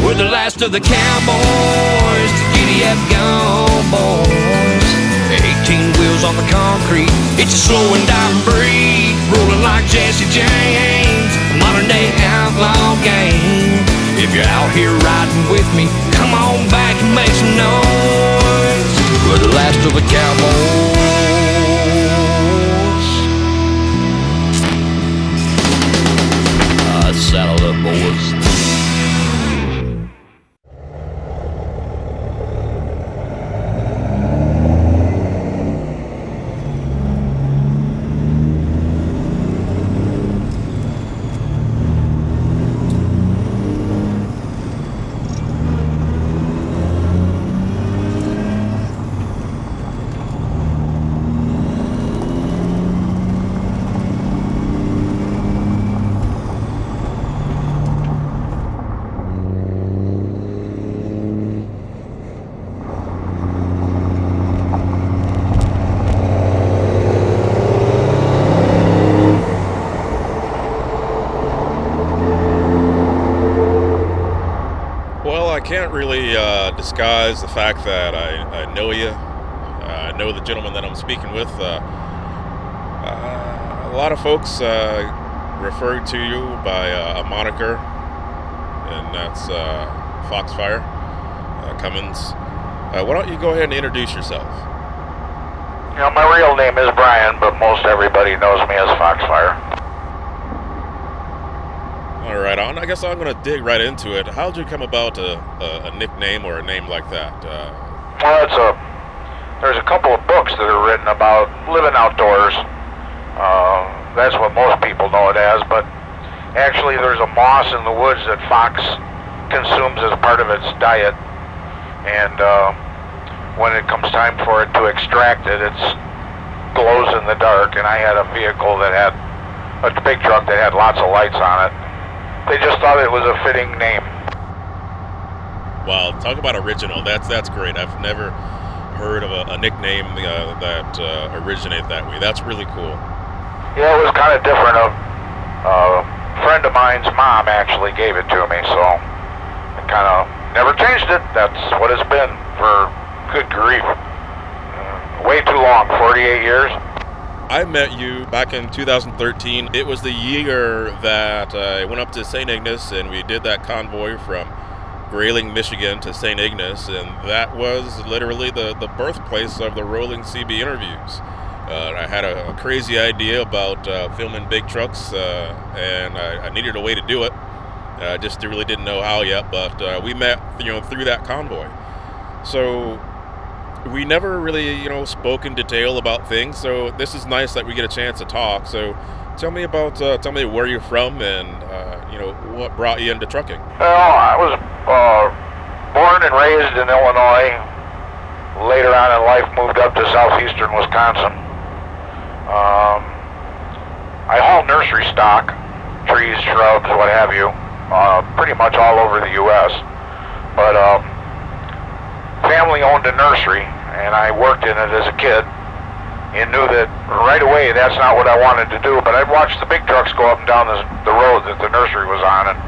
We're the last of the cowboys, the giddy up gone boys. 18 wheels on the concrete, it's a slow and dying breed, rolling like Jesse James, a modern day outlaw game. If you're out here riding with me, come on back and make some noise. We're the last of the cowboys. Saddle up, boys. Can't really disguise the fact that I know you. I know the gentleman that I'm speaking with. A lot of folks refer to you by a moniker, and that's FoxFire Cummins. Why don't you go ahead and introduce yourself? You know, my real name is Brian, but most everybody knows me as FoxFire. All right, I guess I'm going to dig right into it. How did you come about a nickname or a name like that? Well, there's a couple of books that are written about living outdoors. That's what most people know it as, but actually there's a moss in the woods that fox consumes as part of its diet, and when it comes time for it to extract it, it glows in the dark, and I had a vehicle that had a big truck that had lots of lights on it. They just thought it was a fitting name. Wow, talk about original. That's great. I've never heard of a nickname that originated that way. That's really cool. Yeah, it was kind of different. A friend of mine's mom actually gave it to me, so I kind of never changed it. That's what it's been for, good grief, way too long, 48 years. I met you back in 2013. It was the year that I went up to St. Ignace and we did that convoy from Grayling, Michigan to St. Ignace, and that was literally the birthplace of the rolling CB interviews. I had a crazy idea about filming big trucks, and I needed a way to do it. I just really didn't know how yet, but we met through that convoy. So we never really, spoke in detail about things, so this is nice that we get a chance to talk. So tell me where you're from and, what brought you into trucking. Well, I was born and raised in Illinois. Later on in life, moved up to southeastern Wisconsin. I haul nursery stock, trees, shrubs, what have you, pretty much all over the U.S. But family owned a nursery, and I worked in it as a kid and knew that right away that's not what I wanted to do, but I'd watch the big trucks go up and down the road that the nursery was on and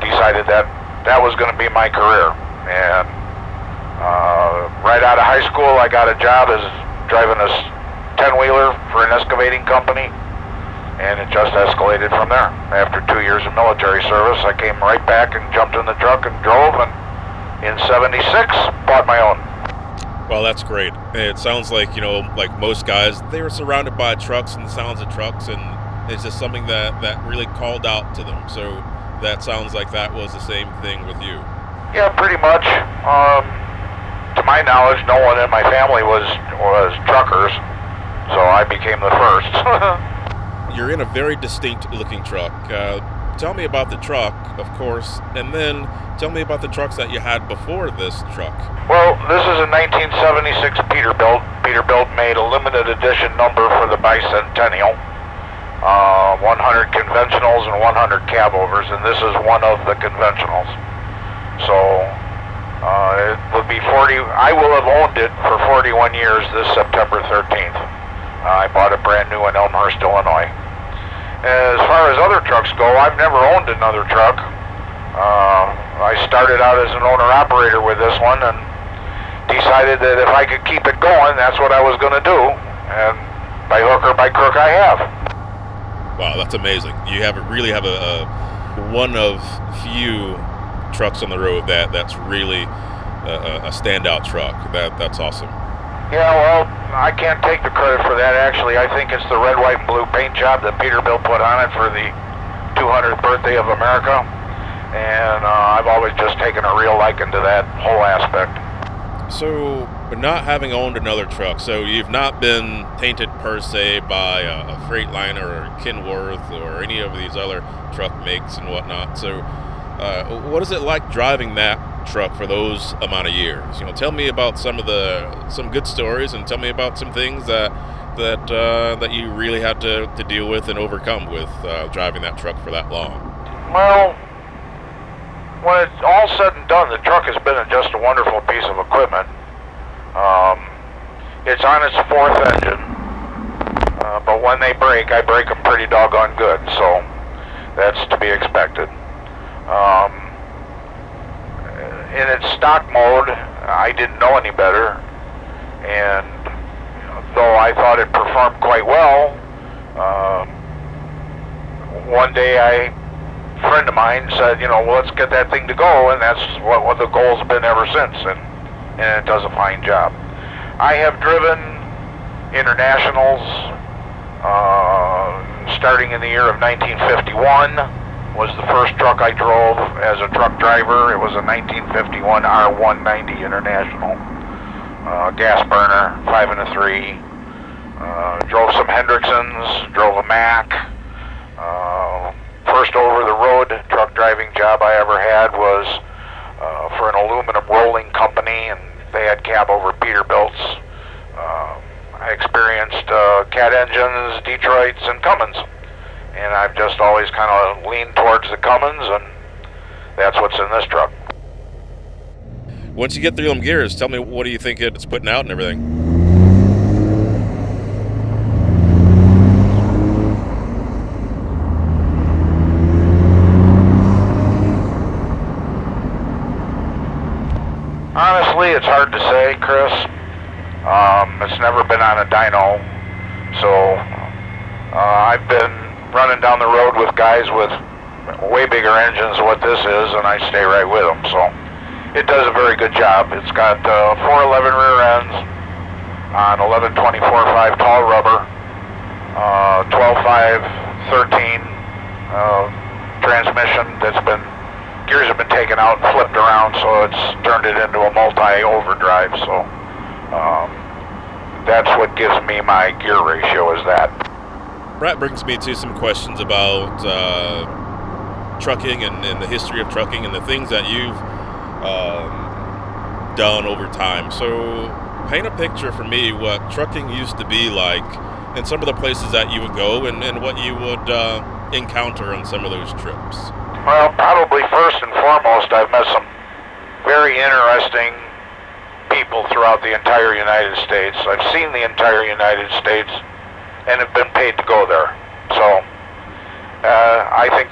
decided that was going to be my career. And right out of high school, I got a job as driving a 10-wheeler for an excavating company, and it just escalated from there. After 2 years of military service, I came right back and jumped in the truck and drove, and in '76, bought my own. Well, that's great. It sounds like, like most guys, they were surrounded by trucks and the sounds of trucks, and it's just something that really called out to them. So that sounds like that was the same thing with you. Yeah, pretty much. To my knowledge, no one in my family was truckers, so I became the first. You're in a very distinct looking truck. Tell me about the truck, of course, and then tell me about the trucks that you had before this truck. Well, this is a 1976 Peterbilt. Peterbilt made a limited edition number for the Bicentennial. 100 conventionals and 100 cabovers, and this is one of the conventionals. So it would be 40. I will have owned it for 41 years this September 13th. I bought it brand new in Elmhurst, Illinois. As far as other trucks go, I've never owned another truck. I started out as an owner-operator with this one and decided that if I could keep it going, that's what I was going to do. And by hook or by crook, I have. Wow, that's amazing. You really have a one of few trucks on the road that's really a standout truck. That's awesome. Yeah, well, I can't take the credit for that, actually. I think it's the red, white, and blue paint job that Peterbilt put on it for the 200th birthday of America. And I've always just taken a real liking to that whole aspect. So, not having owned another truck, so you've not been tainted per se by a Freightliner or Kenworth or any of these other truck makes and whatnot. So, what is it like driving that truck for those amount of years? Tell me about some good stories, and tell me about some things that you really had to deal with and overcome with driving that truck for that long. Well, when it's all said and done, the truck has been just a wonderful piece of equipment. It's on its fourth engine, but when they break, I break them pretty doggone good, so that's to be expected. In its stock mode, I didn't know any better, and though I thought it performed quite well, one day a friend of mine said, well, let's get that thing to go, and that's what the goal's been ever since, and it does a fine job. I have driven internationals starting in the year of 1951 was the first truck I drove as a truck driver. It was a 1951 R190 International, gas burner, 5 and a 3. Drove some Hendricksons, drove a Mack. First over-the-road truck driving job I ever had was for an aluminum rolling company, and they had cab-over Peterbilts. I experienced Cat engines, Detroits, and Cummins, and I've just always kind of leaned towards the Cummins, and that's what's in this truck. Once you get through them gears, tell me, what do you think it's putting out and everything? Honestly, it's hard to say, Chris. It's never been on a dyno, so I've been running down the road with guys with way bigger engines than what this is, and I stay right with them, so it does a very good job. It's got 411 rear ends on 11/24/5 tall rubber, 12/5/13 transmission gears have been taken out and flipped around, so it's turned it into a multi-overdrive, so that's what gives me my gear ratio, is that. That brings me to some questions about trucking and the history of trucking and the things that you've done over time. So paint a picture for me what trucking used to be like and some of the places that you would go and what you would encounter on some of those trips. Well, probably first and foremost, I've met some very interesting people throughout the entire United States. I've seen the entire United States and have been paid to go there. So I think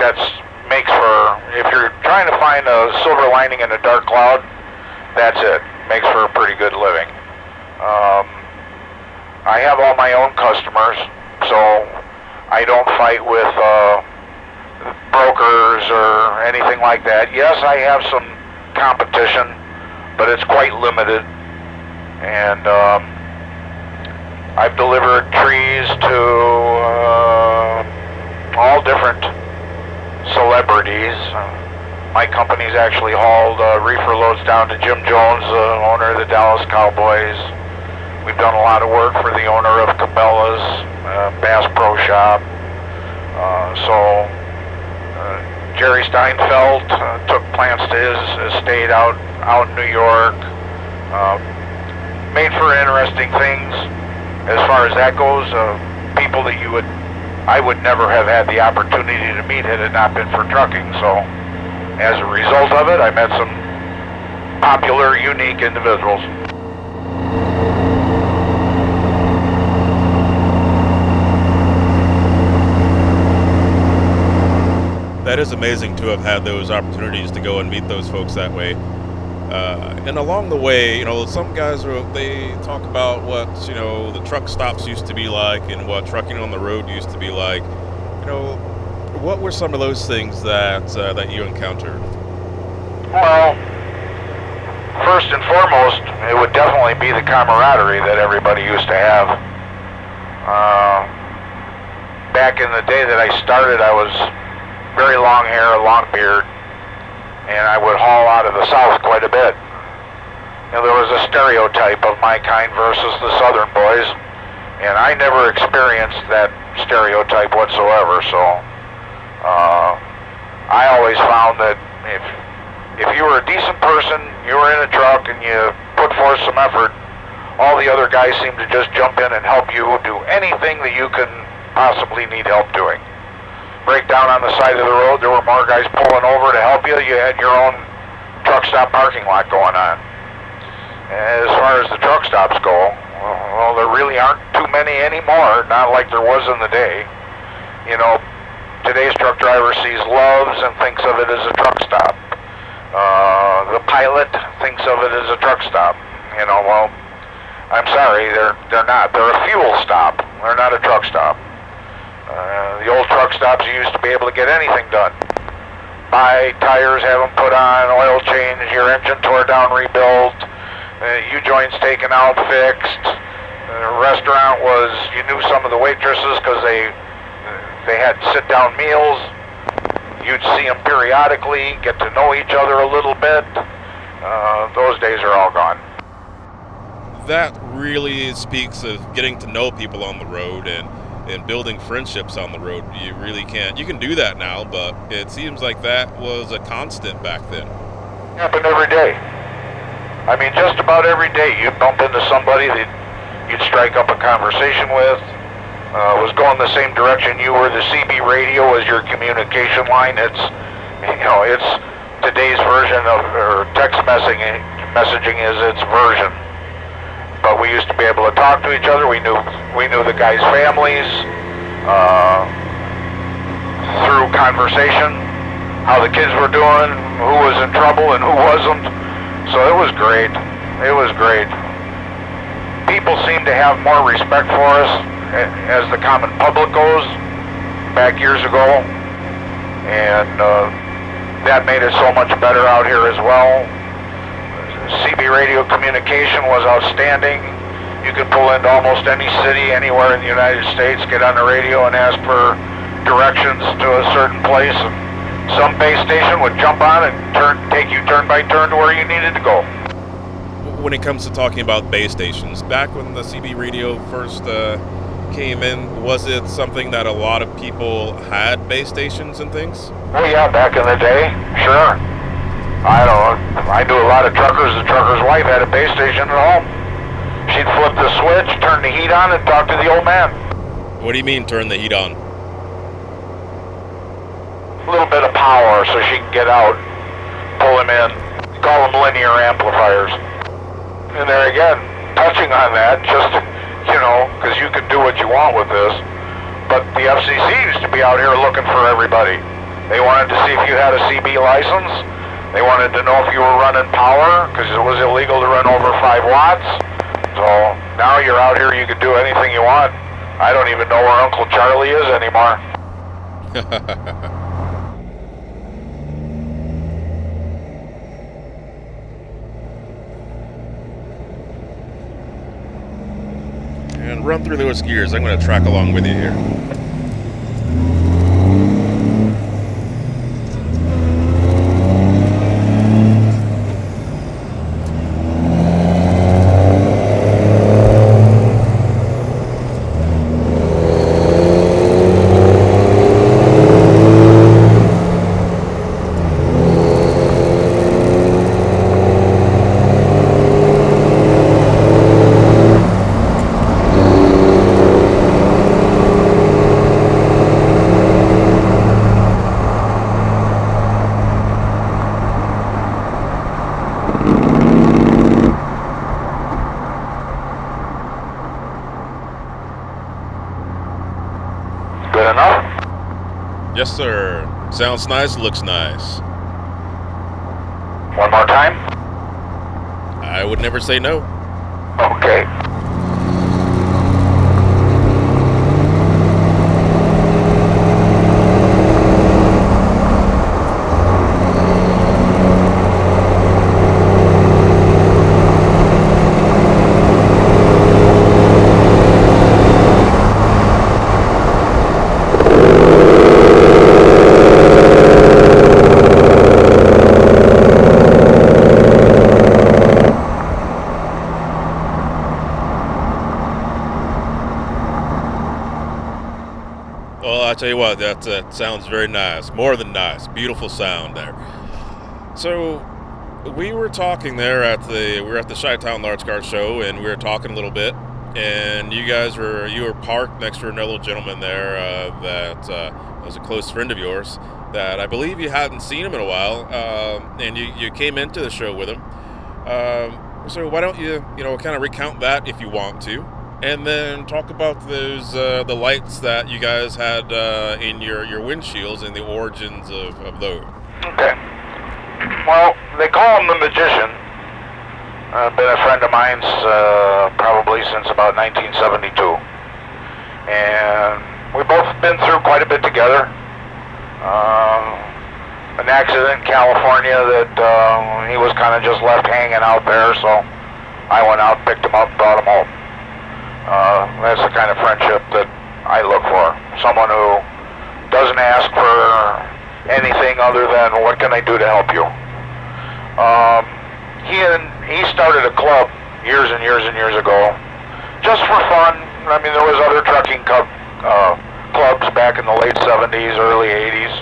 makes for, if you're trying to find a silver lining in a dark cloud, that's it. Makes for a pretty good living. I have all my own customers, so I don't fight with brokers or anything like that. Yes, I have some competition, but it's quite limited. And I've delivered trees to all different celebrities. My company's actually hauled reefer loads down to Jim Jones, the owner of the Dallas Cowboys. We've done a lot of work for the owner of Cabela's, Bass Pro Shop. Jerry Steinfeld took plants to his estate out in New York. Made for interesting things as far as that goes. People that I would never have had the opportunity to meet had it not been for trucking. So as a result of it, I met some popular, unique individuals. That is amazing to have had those opportunities to go and meet those folks that way. And along the way, some guys they talk about what the truck stops used to be like and what trucking on the road used to be like. What were some of those things that you encountered? Well, first and foremost, it would definitely be the camaraderie that everybody used to have. Back in the day that I started, I was very long hair, long beard, and I would haul out of the South quite a bit. There was a stereotype of my kind versus the Southern boys, and I never experienced that stereotype whatsoever, so I always found that if you were a decent person, you were in a truck, and you put forth some effort, all the other guys seemed to just jump in and help you do anything that you can possibly need help doing. Break down on the side of the road, there were more guys pulling over to help you. You had your own truck stop parking lot going on. As far as the truck stops go, well, there really aren't too many anymore, not like there was in the day. Today's truck driver sees Love's and thinks of it as a truck stop. The pilot thinks of it as a truck stop. Well, I'm sorry, they're not. They're a fuel stop. They're not a truck stop. The old truck stops, you used to be able to get anything done. Buy tires, have them put on, oil change, your engine tore down, rebuilt, U-joints taken out, fixed. The restaurant was, you knew some of the waitresses because they had sit-down meals. You'd see them periodically, get to know each other a little bit. Those days are all gone. That really speaks of getting to know people on the road and building friendships on the road. You really can't. You can do that now, but it seems like that was a constant back then. Happened every day. I mean, just about every day you'd bump into somebody that you'd strike up a conversation with, was going the same direction you were. The CB radio was your communication line. It's today's version of, or text messaging is its version. But we used to be able to talk to each other. We knew the guys' families through conversation, how the kids were doing, who was in trouble and who wasn't. So it was great. It was great. People seem to have more respect for us as the common public goes back years ago, and that made it so much better out here as well. CB radio communication was outstanding. You could pull into almost any city anywhere in the United States, get on the radio and ask for directions to a certain place, and some base station would jump on and take you turn by turn to where you needed to go. When it comes to talking about base stations, back when the CB radio first came in, was it something that a lot of people had base stations and things? Oh yeah, back in the day, sure. I knew a lot of truckers. The trucker's wife had a base station at home. She'd flip the switch, turn the heat on, and talk to the old man. What do you mean, turn the heat on? A little bit of power so she can get out, pull him in. Call them linear amplifiers. And there again, touching on that, just, because you can do what you want with this, but the FCC used to be out here looking for everybody. They wanted to see if you had a CB license. They wanted to know if you were running power, because it was illegal to run over 5 watts. So now you're out here, you can do anything you want. I don't even know where Uncle Charlie is anymore. And run through those gears. I'm going to track along with you here. there. Sounds nice, looks nice. One more time? I would never say no. Okay. Well, I tell you what, that sounds very nice. More than nice. Beautiful sound there. So, we were talking there we were at the Chi-Town Large Car Show, and we were talking a little bit. And you were parked next to another gentleman there that was a close friend of yours that I believe you hadn't seen him in a while, and you came into the show with him. So why don't you kind of recount that if you want to, and then talk about those the lights that you guys had in your windshields and the origins of those. Okay. Well, they call him the Magician. Been a friend of mine's probably since about 1972. And we've both been through quite a bit together. An accident in California that he was kind of just left hanging out there, so I went out, picked him up, brought him home. That's the kind of friendship that I look for. Someone who doesn't ask for anything other than, what can I do to help you? He started a club years and years and years ago, just for fun. I mean, there was other trucking clubs back in the late 70s, early 80s,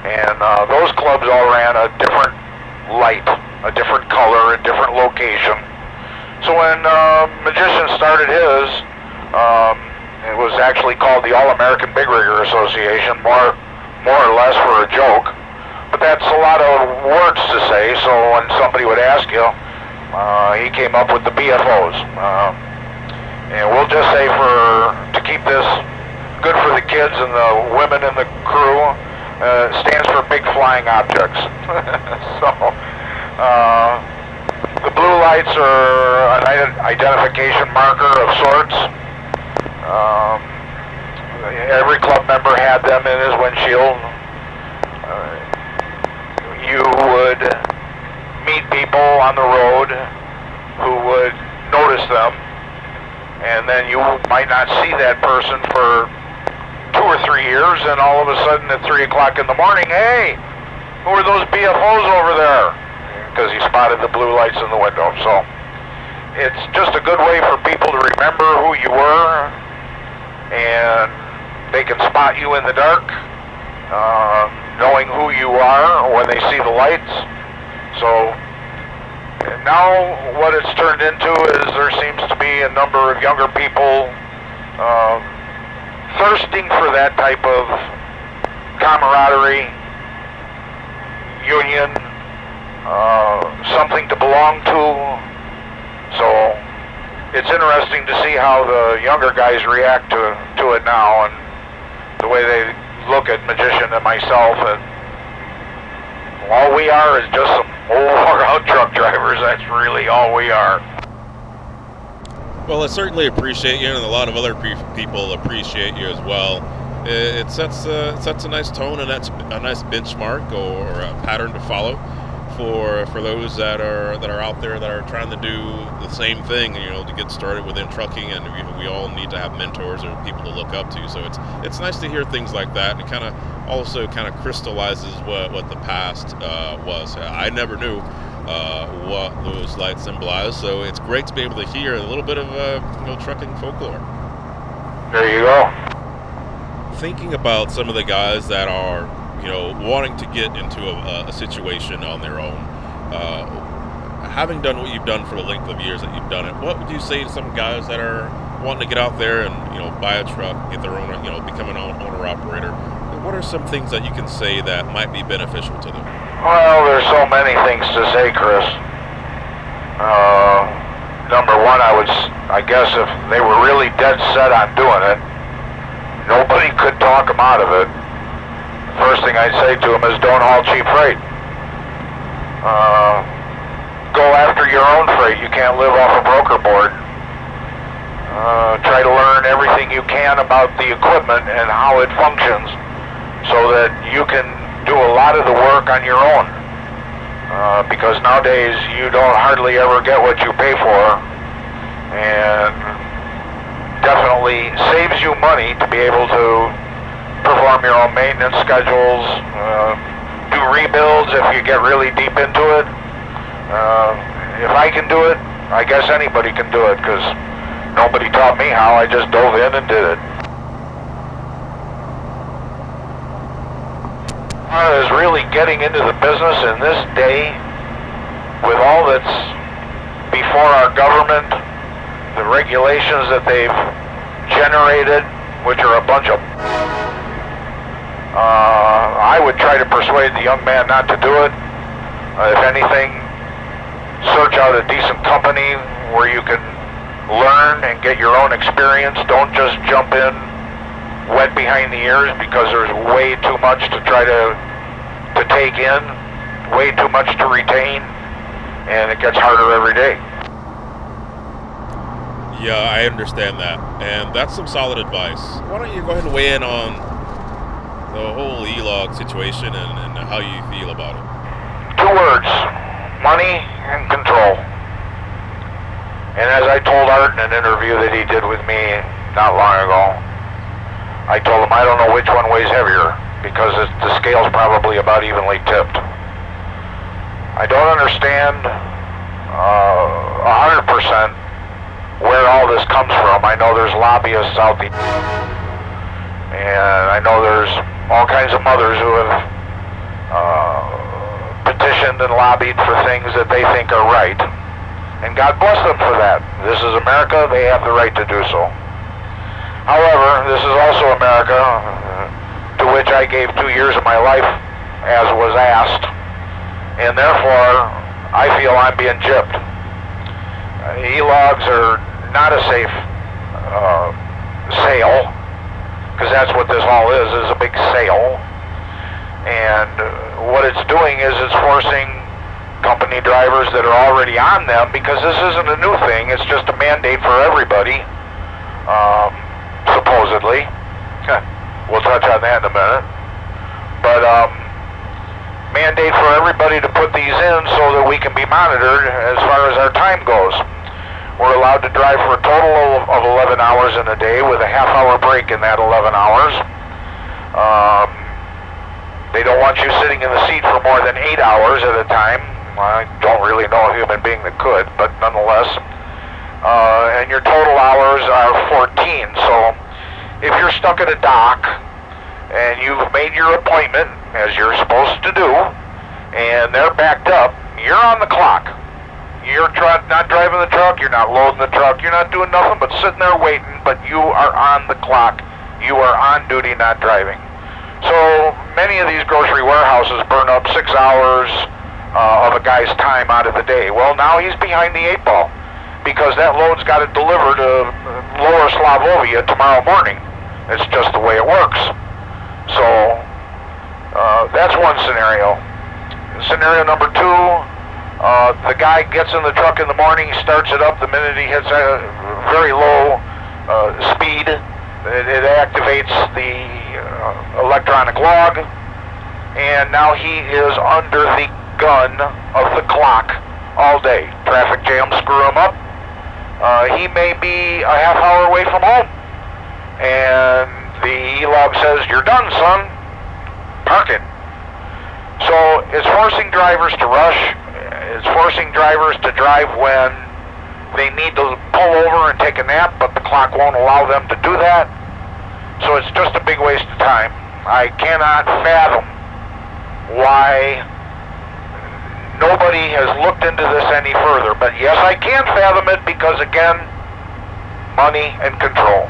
and those clubs all ran a different light, a different color, a different location. So when Magician started his, it was actually called the All-American Big Rigger Association, more or less for a joke. But that's a lot of words to say, so when somebody would ask you, he came up with the BFOs. And we'll just say to keep this good for the kids and the women in the crew, it stands for Big Flying Objects. So, the blue lights are an identification marker of sorts. Every club member had them in his windshield. You would meet people on the road who would notice them, and then you might not see that person for 2 or 3 years, and all of a sudden at 3 o'clock in the morning, hey, who are those BFOs over there? Because he spotted the blue lights in the window. So it's just a good way for people to remember who you were, and they can spot you in the dark, knowing who you are when they see the lights. So now what it's turned into is there seems to be a number of younger people thirsting for that type of camaraderie, union, something to belong to. So it's interesting to see how the younger guys react to it now, and the way they look at Magician and myself, and all we are is just some old wore-out truck drivers. That's really all we are. Well, I certainly appreciate you, and a lot of other people appreciate you as well. It sets a nice tone, and that's a nice benchmark or a pattern to follow for those that are out there that are trying to do the same thing, to get started within trucking. And we all need to have mentors or people to look up to. So it's nice to hear things like that, and it kind of also crystallizes what the past was. I never knew what those lights symbolize, so it's great to be able to hear a little bit of trucking folklore. There you go. Thinking about some of the guys that are wanting to get into a situation on their own, having done what you've done for the length of years that you've done it, what would you say to some guys that are wanting to get out there and buy a truck, get their own, become an owner operator? What are some things that you can say that might be beneficial to them? Well, there's so many things to say, Chris. Number one, I guess if they were really dead set on doing it, nobody could talk them out of it. first thing I'd say to them is don't haul cheap freight. Go after your own freight. You can't live off a broker board. Try to learn everything you can about the equipment and how it functions so that you can do a lot of the work on your own. Because nowadays you don't hardly ever get what you pay for, and definitely saves you money to be able to perform your own maintenance schedules, do rebuilds if you get really deep into it. If I can do it, I guess anybody can do it, because nobody taught me how. I just dove in and did it. Is really getting into the business in this day with all that's before our government, the regulations that they've generated, which are a bunch of... I would try to persuade the young man not to do it. If anything, search out a decent company where you can learn and get your own experience. Don't just jump in wet behind the ears, because there's way too much to try to take in, way too much to retain, and it gets harder every day. Yeah, I understand that, and that's some solid advice. Why don't you go ahead and weigh in on the whole E-log situation and how you feel about it? 2 words: money and control. And as I told Art in an interview that he did with me not long ago, I told him I don't know which one weighs heavier, because the scale's probably about evenly tipped. I don't understand 100% where all this comes from. I know there's lobbyists out there, and I know there's all kinds of mothers who have petitioned and lobbied for things that they think are right, and God bless them for that. This is America. They have the right to do so. However, this is also America, to which I gave 2 years of my life, as was asked, and therefore I feel I'm being gypped. E-logs are not a safe sale, because that's what this all is a big sale. And what it's doing is it's forcing company drivers that are already on them, because this isn't a new thing, it's just a mandate for everybody. Supposedly. We'll touch on that in a minute. But mandate for everybody to put these in so that we can be monitored as far as our time goes. We're allowed to drive for a total of 11 hours in a day, with a half-hour break in that 11 hours. They don't want you sitting in the seat for more than 8 hours at a time. I don't really know a human being that could, but nonetheless. And your total hours are 14. So if you're stuck at a dock and you've made your appointment, as you're supposed to do, and they're backed up, you're on the clock. You're not driving the truck, you're not loading the truck, you're not doing nothing but sitting there waiting, but you are on the clock. You are on duty, not driving. So many of these grocery warehouses burn up 6 hours of a guy's time out of the day. Well, now he's behind the 8 ball, because that load's got to deliver to Lower Slavovia tomorrow morning. It's just the way it works. So that's one scenario. Scenario number 2, the guy gets in the truck in the morning, starts it up. The minute he hits a very low speed, it activates the electronic log, and now he is under the gun of the clock all day. Traffic jams screw him up. He may be a half hour away from home, and the E-log says, "You're done, son. Park it." So it's forcing drivers to rush. It's forcing drivers to drive when they need to pull over and take a nap, but the clock won't allow them to do that. So it's just a big waste of time. I cannot fathom why nobody has looked into this any further. But yes, I can fathom it, because again, money and control.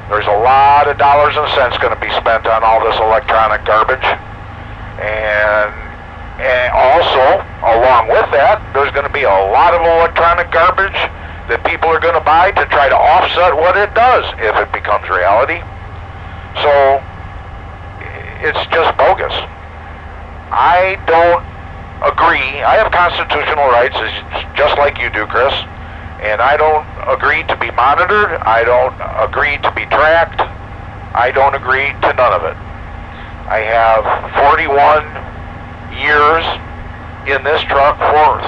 There's a lot of dollars and cents going to be spent on all this electronic garbage. And also, along with that, there's going to be a lot of electronic garbage that people are going to buy to try to offset what it does if it becomes reality. So it's just bogus. I don't agree. I have constitutional rights just like you do, Chris, and I don't agree to be monitored. I don't agree to be tracked. I don't agree to none of it. I have 41 years in this truck for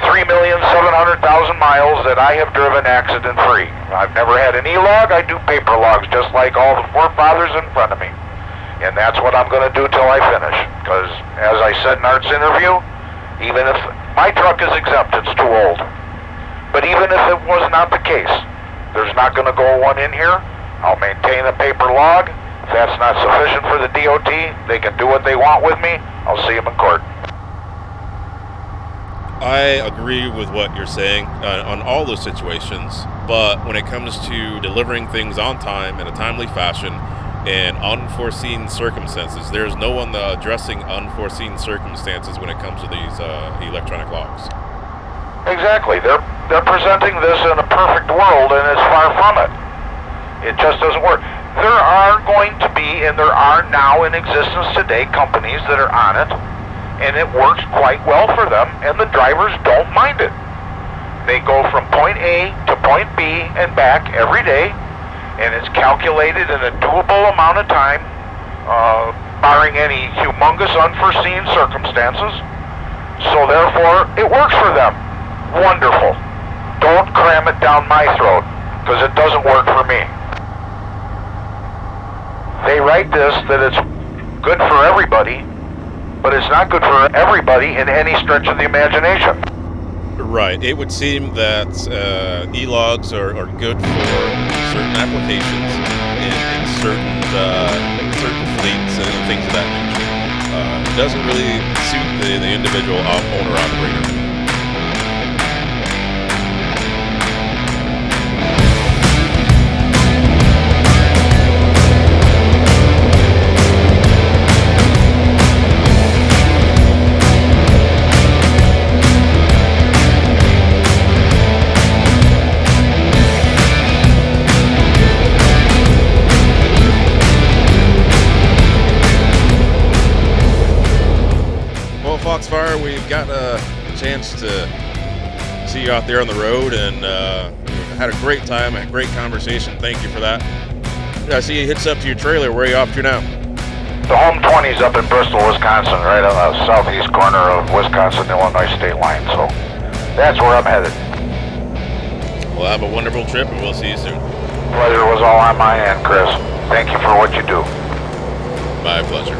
3,700,000 miles that I have driven accident-free. I've never had an E-log. I do paper logs just like all the forefathers in front of me. And that's what I'm going to do till I finish. Because, as I said in Art's interview, even if my truck is exempt, it's too old. But even if it was not the case, there's not going to go one in here. I'll maintain a paper log. If that's not sufficient for the DOT, they can do what they want with me. I'll see them in court. I agree with what you're saying on all those situations, but when it comes to delivering things on time in a timely fashion and unforeseen circumstances, there's no one addressing unforeseen circumstances when it comes to these electronic logs. Exactly. They're presenting this in a perfect world, and it's far from it. It just doesn't work. There are going to be, and there are now in existence today, companies that are on it, and it works quite well for them, and the drivers don't mind it. They go from point A to point B and back every day, and it's calculated in a doable amount of time, barring any humongous unforeseen circumstances. So therefore, it works for them. Wonderful. Don't cram it down my throat, because it doesn't work for me. They write this that it's good for everybody, but it's not good for everybody in any stretch of the imagination. Right. It would seem that e-logs are good for certain applications in certain fleets and things of that nature. It doesn't really suit the individual owner-operator. FoxFire, we've got a chance to see you out there on the road, and had a great time, a great conversation. Thank you for that. I see you hits up to your trailer. Where are you off to now? The home 20's up in Bristol, Wisconsin, right on the southeast corner of Wisconsin-Illinois state line. So that's where I'm headed. Well, have a wonderful trip, and we'll see you soon. Pleasure was all on my end, Chris. Thank you for what you do. My pleasure.